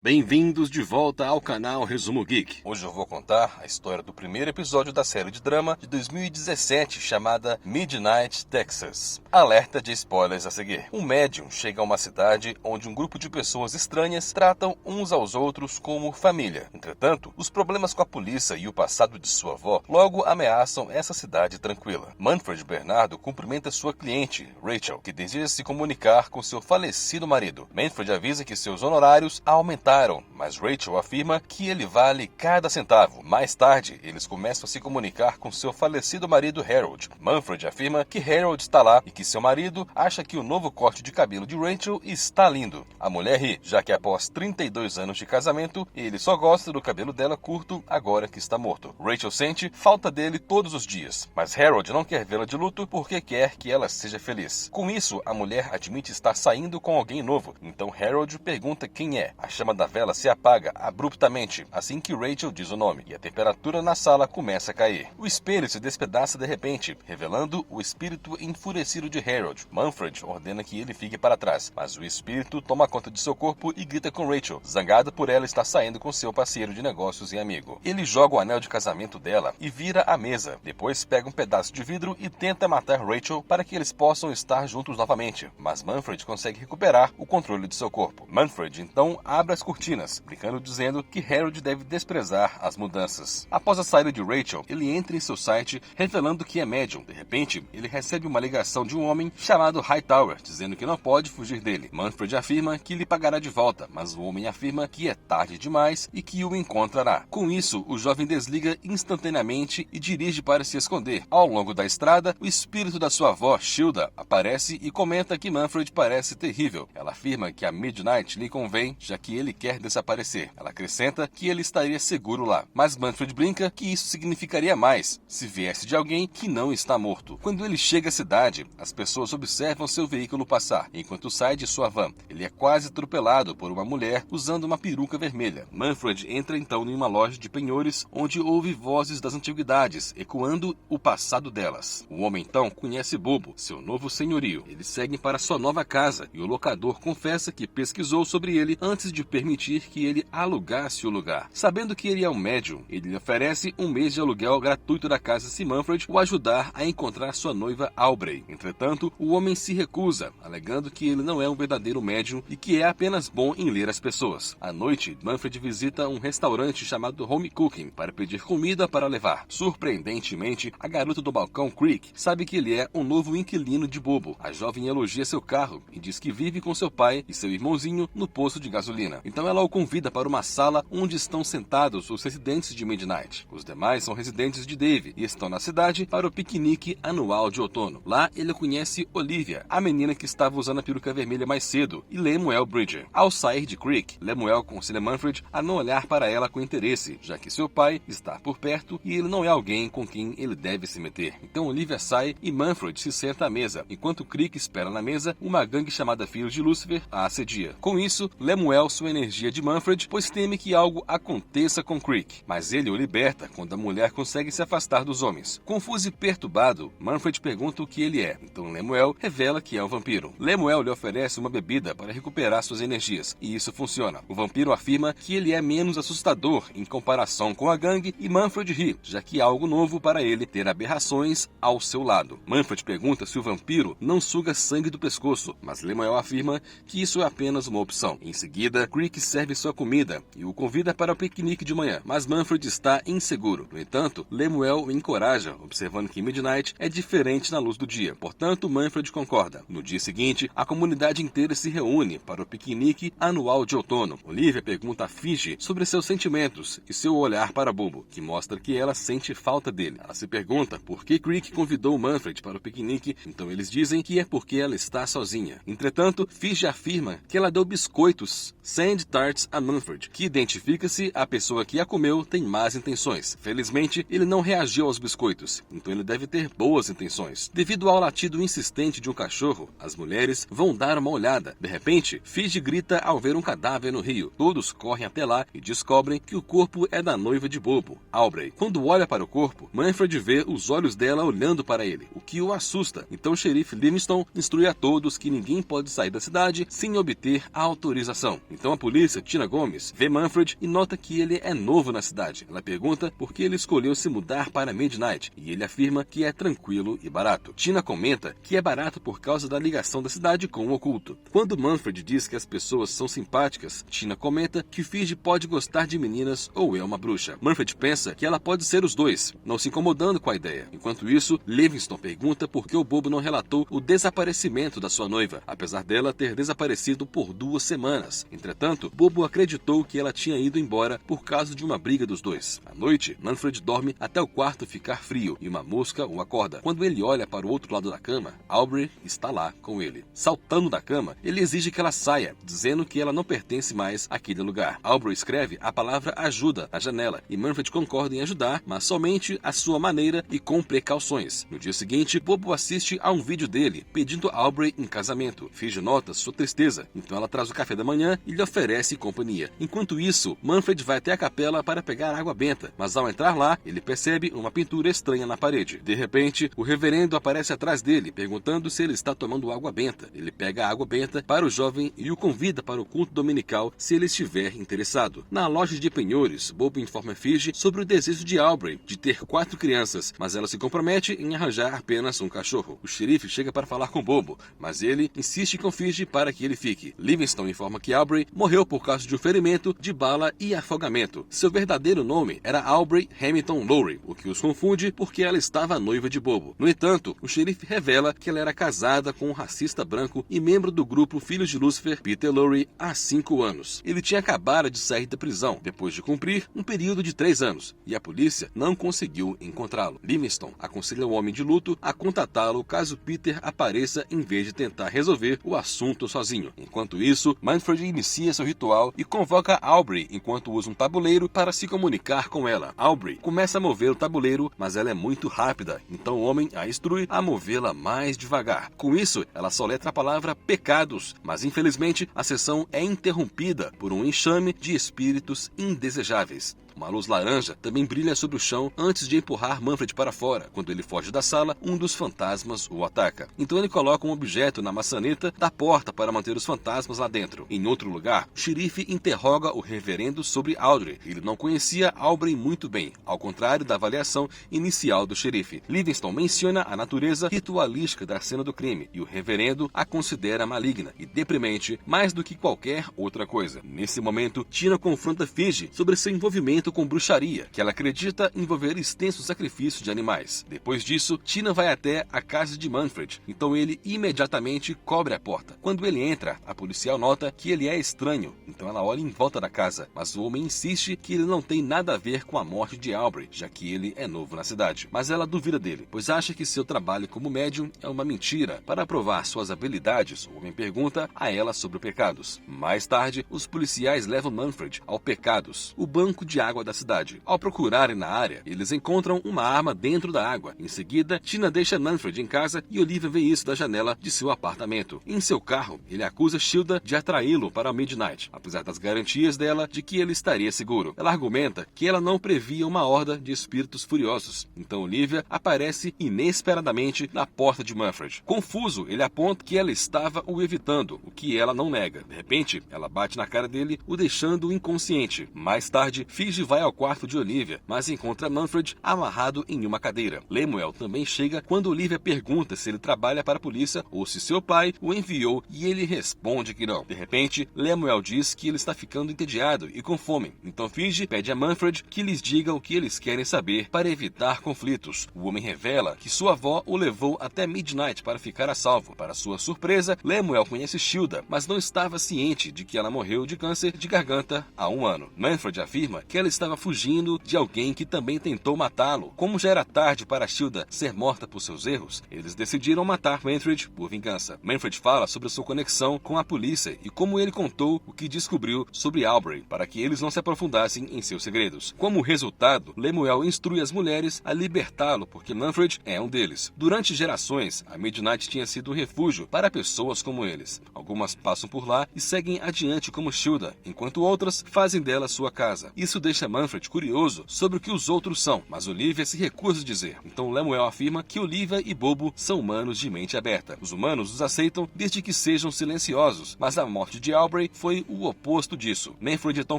Bem-vindos de volta ao canal Resumo Geek. Hoje eu vou contar a história do primeiro episódio da série de drama de 2017 chamada Midnight Texas. Alerta de spoilers a seguir. Um médium chega a uma cidade onde um grupo de pessoas estranhas tratam uns aos outros como família. Entretanto, os problemas com a polícia e o passado de sua avó logo ameaçam essa cidade tranquila. Manfred Bernardo cumprimenta sua cliente, Rachel, que deseja se comunicar com seu falecido marido. Manfred avisa que seus honorários aumentaram, mas Rachel afirma que ele vale cada centavo. Mais tarde, eles começam a se comunicar com seu falecido marido Harold. Manfred afirma que Harold está lá e que seu marido acha que o novo corte de cabelo de Rachel está lindo. A mulher ri, já que após 32 anos de casamento, ele só gosta do cabelo dela curto agora que está morto. Rachel sente falta dele todos os dias, mas Harold não quer vê-la de luto porque quer que ela seja feliz. Com isso, a mulher admite estar saindo com alguém novo, então Harold pergunta quem é. A chama da vela se apaga abruptamente assim que Rachel diz o nome, e a temperatura na sala começa a cair. O espelho se despedaça de repente, revelando o espírito enfurecido de Harold. Manfred ordena que ele fique para trás, mas o espírito toma conta de seu corpo e grita com Rachel, zangado por ela estar saindo com seu parceiro de negócios e amigo. Ele joga o anel de casamento dela e vira a mesa. Depois pega um pedaço de vidro e tenta matar Rachel para que eles possam estar juntos novamente, mas Manfred consegue recuperar o controle de seu corpo. Manfred então abre as cortinas, brincando dizendo que Harold deve desprezar as mudanças. Após a saída de Rachel, ele entra em seu site revelando que é médium. De repente, ele recebe uma ligação de um homem chamado Hightower, dizendo que não pode fugir dele. Manfred afirma que lhe pagará de volta, mas o homem afirma que é tarde demais e que o encontrará. Com isso, o jovem desliga instantaneamente e dirige para se esconder. Ao longo da estrada, o espírito da sua avó, Shilda, aparece e comenta que Manfred parece terrível. Ela afirma que a Midnight lhe convém, já que ele quer desaparecer. Ela acrescenta que ele estaria seguro lá, mas Manfred brinca que isso significaria mais se viesse de alguém que não está morto. Quando ele chega à cidade, as pessoas observam seu veículo passar, enquanto sai de sua van. Ele é quase atropelado por uma mulher usando uma peruca vermelha. Manfred entra então em uma loja de penhores, onde ouve vozes das antiguidades, ecoando o passado delas. O homem então conhece Bobo, seu novo senhorio. Eles seguem para sua nova casa, e o locador confessa que pesquisou sobre ele antes de permitir que ele alugasse o lugar. Sabendo que ele é um médium, ele lhe oferece um mês de aluguel gratuito da casa se Manfred o ajudar a encontrar sua noiva Aubrey. Entretanto, o homem se recusa, alegando que ele não é um verdadeiro médium e que é apenas bom em ler as pessoas. À noite, Manfred visita um restaurante chamado Home Cooking para pedir comida para levar. Surpreendentemente, a garota do balcão Creek sabe que ele é um novo inquilino de Bobo. A jovem elogia seu carro e diz que vive com seu pai e seu irmãozinho no posto de gasolina. Então ela o convida para uma sala onde estão sentados os residentes de Midnight. Os demais são residentes de Dave e estão na cidade para o piquenique anual de outono. Lá ele conhece Olivia, a menina que estava usando a peruca vermelha mais cedo, e Lemuel Bridger. Ao sair de Creek, Lemuel aconselha Manfred a não olhar para ela com interesse, já que seu pai está por perto e ele não é alguém com quem ele deve se meter. Então Olivia sai e Manfred se senta à mesa, enquanto Creek espera na mesa uma gangue chamada Filhos de Lúcifer a assedia. Com isso, Lemuel sua energia de Manfred, pois teme que algo aconteça com Creek, mas ele o liberta quando a mulher consegue se afastar dos homens. Confuso e perturbado, Manfred pergunta o que ele é, então Lemuel revela que é um vampiro. Lemuel lhe oferece uma bebida para recuperar suas energias, e isso funciona. O vampiro afirma que ele é menos assustador em comparação com a gangue e Manfred ri, já que é algo novo para ele ter aberrações ao seu lado. Manfred pergunta se o vampiro não suga sangue do pescoço, mas Lemuel afirma que isso é apenas uma opção. Em seguida, Creek serve sua comida e o convida para o piquenique de manhã, mas Manfred está inseguro. No entanto, Lemuel o encoraja, observando que Midnight é diferente na luz do dia. Portanto, Manfred concorda. No dia seguinte, a comunidade inteira se reúne para o piquenique anual de outono. Olivia pergunta a Fiji sobre seus sentimentos e seu olhar para Bobo, que mostra que ela sente falta dele. Ela se pergunta por que Creek convidou Manfred para o piquenique, então eles dizem que é porque ela está sozinha. Entretanto, Fiji afirma que ela deu biscoitos Sand Tarts a Manfred, que identifica-se a pessoa que a comeu tem más intenções. Felizmente, ele não reagiu aos biscoitos, então ele deve ter boas intenções. Devido ao latido insistente de um cachorro, as mulheres vão dar uma olhada. De repente, Fiji grita ao ver um cadáver no rio. Todos correm até lá e descobrem que o corpo é da noiva de Bobo, Aubrey. Quando olha para o corpo, Manfred vê os olhos dela olhando para ele, o que o assusta. Então o xerife Livingston instrui a todos que ninguém pode sair da cidade sem obter a autorização. Então a polícia tira Tina Gomes vê Manfred e nota que ele é novo na cidade. Ela pergunta por que ele escolheu se mudar para Midnight e ele afirma que é tranquilo e barato. Tina comenta que é barato por causa da ligação da cidade com o oculto. Quando Manfred diz que as pessoas são simpáticas, Tina comenta que Fiji pode gostar de meninas ou é uma bruxa. Manfred pensa que ela pode ser os dois, não se incomodando com a ideia. Enquanto isso, Livingston pergunta por que o Bobo não relatou o desaparecimento da sua noiva, apesar dela ter desaparecido por 2 semanas. Entretanto, Bobo acreditou que ela tinha ido embora por causa de uma briga dos dois. À noite, Manfred dorme até o quarto ficar frio e uma mosca o acorda. Quando ele olha para o outro lado da cama, Aubrey está lá com ele. Saltando da cama, ele exige que ela saia, dizendo que ela não pertence mais àquele lugar. Aubrey escreve a palavra ajuda na janela e Manfred concorda em ajudar, mas somente à sua maneira e com precauções. No dia seguinte, Bobo assiste a um vídeo dele pedindo Aubrey em casamento. Fiji nota sua tristeza, então ela traz o café da manhã e lhe oferece companhia. Enquanto isso, Manfred vai até a capela para pegar água benta, mas ao entrar lá, ele percebe uma pintura estranha na parede. De repente, o reverendo aparece atrás dele, perguntando se ele está tomando água benta. Ele pega a água benta para o jovem e o convida para o culto dominical se ele estiver interessado. Na loja de penhores, Bobo informa Fiji sobre o desejo de Aubrey de ter 4 crianças, mas ela se compromete em arranjar apenas um cachorro. O xerife chega para falar com Bobo, mas ele insiste com Fiji para que ele fique. Livingston informa que Aubrey morreu por causa de um ferimento de bala e afogamento. Seu verdadeiro nome era Aubrey Hamilton Lowry, o que os confunde porque ela estava noiva de Bobo. No entanto, o xerife revela que ela era casada com um racista branco e membro do grupo Filhos de Lúcifer, Peter Lowry, há 5 anos. Ele tinha acabado de sair da prisão, depois de cumprir um período de 3 anos, e a polícia não conseguiu encontrá-lo. Livingston aconselha o homem de luto a contatá-lo caso Peter apareça em vez de tentar resolver o assunto sozinho. Enquanto isso, Manfred inicia seu ritual e convoca Aubrey enquanto usa um tabuleiro para se comunicar com ela. Aubrey começa a mover o tabuleiro, mas ela é muito rápida, então o homem a instrui a movê-la mais devagar. Com isso, ela soletra a palavra pecados, mas infelizmente a sessão é interrompida por um enxame de espíritos indesejáveis. Uma luz laranja também brilha sobre o chão antes de empurrar Manfred para fora. Quando ele foge da sala, um dos fantasmas o ataca. Então ele coloca um objeto na maçaneta da porta para manter os fantasmas lá dentro. Em outro lugar, o xerife interroga o reverendo sobre Audrey. Ele não conhecia Aubrey muito bem, ao contrário da avaliação inicial do xerife. Livingston menciona a natureza ritualística da cena do crime e o reverendo a considera maligna e deprimente mais do que qualquer outra coisa. Nesse momento, Tina confronta Fiji sobre seu envolvimento com bruxaria, que ela acredita envolver extenso sacrifício de animais. Depois disso, Tina vai até a casa de Manfred, então ele imediatamente cobre a porta. Quando ele entra, a policial nota que ele é estranho, então ela olha em volta da casa, mas o homem insiste que ele não tem nada a ver com a morte de Aubrey, já que ele é novo na cidade. Mas ela duvida dele, pois acha que seu trabalho como médium é uma mentira. Para provar suas habilidades, o homem pergunta a ela sobre pecados. Mais tarde, os policiais levam Manfred ao Pecados, o banco de água da cidade. Ao procurarem na área, eles encontram uma arma dentro da água. Em seguida, Tina deixa Manfred em casa e Olivia vê isso da janela de seu apartamento. Em seu carro, ele acusa Shilda de atraí-lo para Midnight, apesar das garantias dela de que ele estaria seguro. Ela argumenta que ela não previa uma horda de espíritos furiosos. Então Olivia aparece inesperadamente na porta de Manfred. Confuso, ele aponta que ela estava o evitando, o que ela não nega. De repente, ela bate na cara dele, o deixando inconsciente. Mais tarde, Fiji vai ao quarto de Olivia, mas encontra Manfred amarrado em uma cadeira. Lemuel também chega quando Olivia pergunta se ele trabalha para a polícia ou se seu pai o enviou e ele responde que não. De repente, Lemuel diz que ele está ficando entediado e com fome. Então Fiji pede a Manfred que lhes diga o que eles querem saber para evitar conflitos. O homem revela que sua avó o levou até Midnight para ficar a salvo. Para sua surpresa, Lemuel conhece Shilda, mas não estava ciente de que ela morreu de câncer de garganta há 1 ano. Manfred afirma que ela estava fugindo de alguém que também tentou matá-lo. Como já era tarde para Shilda ser morta por seus erros, eles decidiram matar Manfred por vingança. Manfred fala sobre sua conexão com a polícia e como ele contou o que descobriu sobre Aubrey, para que eles não se aprofundassem em seus segredos. Como resultado, Lemuel instrui as mulheres a libertá-lo, porque Manfred é um deles. Durante gerações, a Midnight tinha sido um refúgio para pessoas como eles. Algumas passam por lá e seguem adiante como Shilda, enquanto outras fazem dela sua casa. Isso deixa deixa Manfred curioso sobre o que os outros são, mas Olivia se recusa a dizer. Então Lemuel afirma que Olivia e Bobo são humanos de mente aberta. Os humanos os aceitam desde que sejam silenciosos, mas a morte de Aubrey foi o oposto disso. Manfred então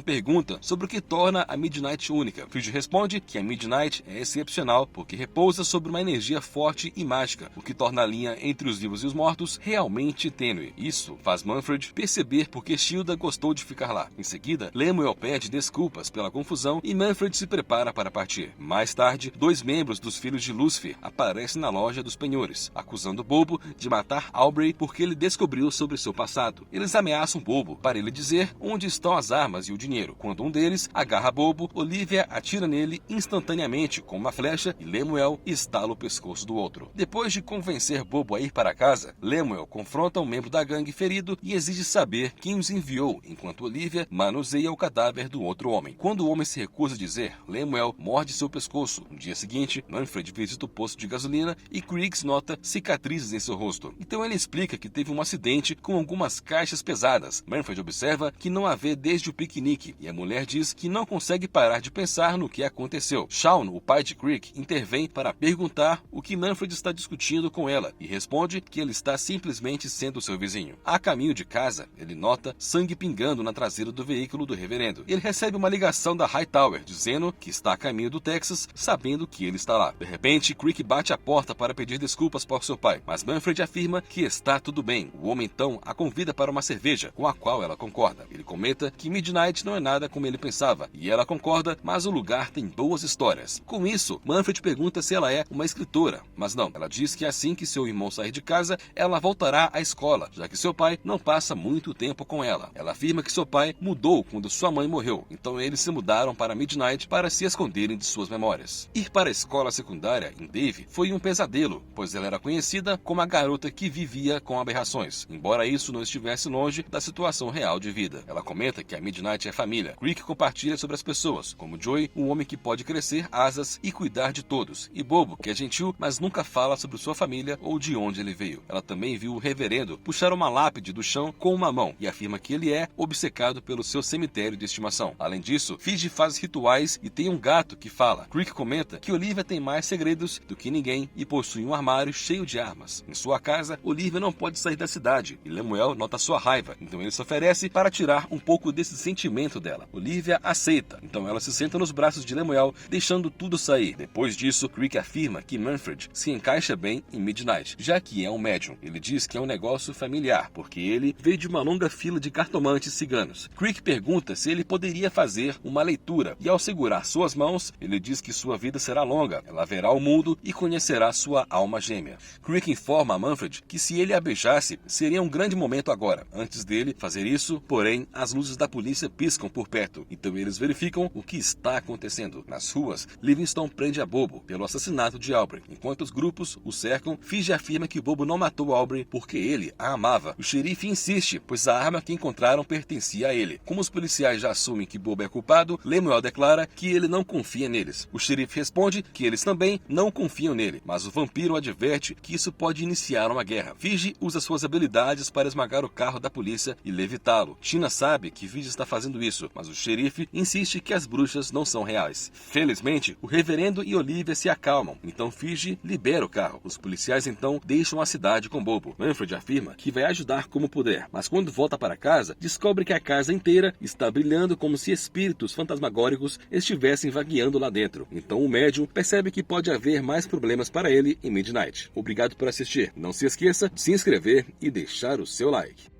pergunta sobre o que torna a Midnight única. Fiji responde que a Midnight é excepcional porque repousa sobre uma energia forte e mágica, o que torna a linha entre os vivos e os mortos realmente tênue. Isso faz Manfred perceber porque Shilda gostou de ficar lá. Em seguida, Lemuel pede desculpas pela confusão e Manfred se prepara para partir. Mais tarde, 2 membros dos Filhos de Lúcifer aparecem na loja dos penhores, acusando Bobo de matar Aubrey porque ele descobriu sobre seu passado. Eles ameaçam Bobo para ele dizer onde estão as armas e o dinheiro. Quando um deles agarra Bobo, Olivia atira nele instantaneamente com uma flecha e Lemuel estala o pescoço do outro. Depois de convencer Bobo a ir para casa, Lemuel confronta um membro da gangue ferido e exige saber quem os enviou, enquanto Olivia manuseia o cadáver do outro homem. Quando o homem se recusa a dizer, Lemuel morde seu pescoço. No dia seguinte, Manfred visita o posto de gasolina e Kriegs nota cicatrizes em seu rosto. Então ele explica que teve um acidente com algumas caixas pesadas. Manfred observa que não a vê desde o piquenique e a mulher diz que não consegue parar de pensar no que aconteceu. Shaun, o pai de Krieg, intervém para perguntar o que Manfred está discutindo com ela e responde que ele está simplesmente sendo seu vizinho. A caminho de casa, ele nota sangue pingando na traseira do veículo do reverendo. Ele recebe uma ligação da Hightower dizendo que está a caminho do Texas, sabendo que ele está lá. De repente, Krieg bate a porta para pedir desculpas por seu pai, mas Manfred afirma que está tudo bem. O homem então a convida para uma cerveja, com a qual ela concorda. Ele comenta que Midnight não é nada como ele pensava, e ela concorda, mas o lugar tem boas histórias. Com isso, Manfred pergunta se ela é uma escritora, mas não. Ela diz que assim que seu irmão sair de casa, ela voltará à escola, já que seu pai não passa muito tempo com ela. Ela afirma que seu pai mudou quando sua mãe morreu, então eles se mudaram para Midnight para se esconderem de suas memórias. Ir para a escola secundária em Dave foi um pesadelo, pois ela era conhecida como a garota que vivia com aberrações, embora isso não estivesse longe da situação real de vida. Ela comenta que a Midnight é família. Krieg compartilha sobre as pessoas, como Joey, um homem que pode crescer asas e cuidar de todos, e Bobo, que é gentil, mas nunca fala sobre sua família ou de onde ele veio. Ela também viu o reverendo puxar uma lápide do chão com uma mão e afirma que ele é obcecado pelo seu cemitério de estimação. Além disso, Fiji faz rituais e tem um gato que fala. Krieg comenta que Olivia tem mais segredos do que ninguém e possui um armário cheio de armas. Em sua casa, Olivia não pode sair da cidade e Lemuel nota sua raiva, então ele se oferece para tirar um pouco desse sentimento dela. Olivia aceita, então ela se senta nos braços de Lemuel, deixando tudo sair. Depois disso, Krieg afirma que Manfred se encaixa bem em Midnight, já que é um médium. Ele diz que é um negócio familiar, porque ele veio de uma longa fila de cartomantes ciganos. Krieg pergunta se ele poderia fazer uma leitura, e ao segurar suas mãos, ele diz que sua vida será longa, ela verá o mundo e conhecerá sua alma gêmea. Krieg informa a Manfred que se ele a beijasse, seria um grande momento agora. Antes dele fazer isso, porém, as luzes da polícia piscam por perto, então eles verificam o que está acontecendo. Nas ruas, Livingston prende a Bobo pelo assassinato de Aubrey. Enquanto os grupos o cercam, Fiji afirma que Bobo não matou Aubrey porque ele a amava. O xerife insiste, pois a arma que encontraram pertencia a ele. Como os policiais já assumem que Bobo é culpado, Lemuel declara que ele não confia neles. O xerife responde que eles também não confiam nele, mas o vampiro adverte que isso pode iniciar uma guerra. Fiji usa suas habilidades para esmagar o carro da polícia e levitá-lo. Tina sabe que Fiji está fazendo isso, mas o xerife insiste que as bruxas não são reais. Felizmente, o reverendo e Olivia se acalmam, então Fiji libera o carro. Os policiais então deixam a cidade com Bobo. Manfred afirma que vai ajudar como puder, mas quando volta para casa, descobre que a casa inteira está brilhando como se espíritos fantasmagóricos estivessem vagueando lá dentro. Então o médium percebe que pode haver mais problemas para ele em Midnight. Obrigado por assistir. Não se esqueça de se inscrever e deixar o seu like.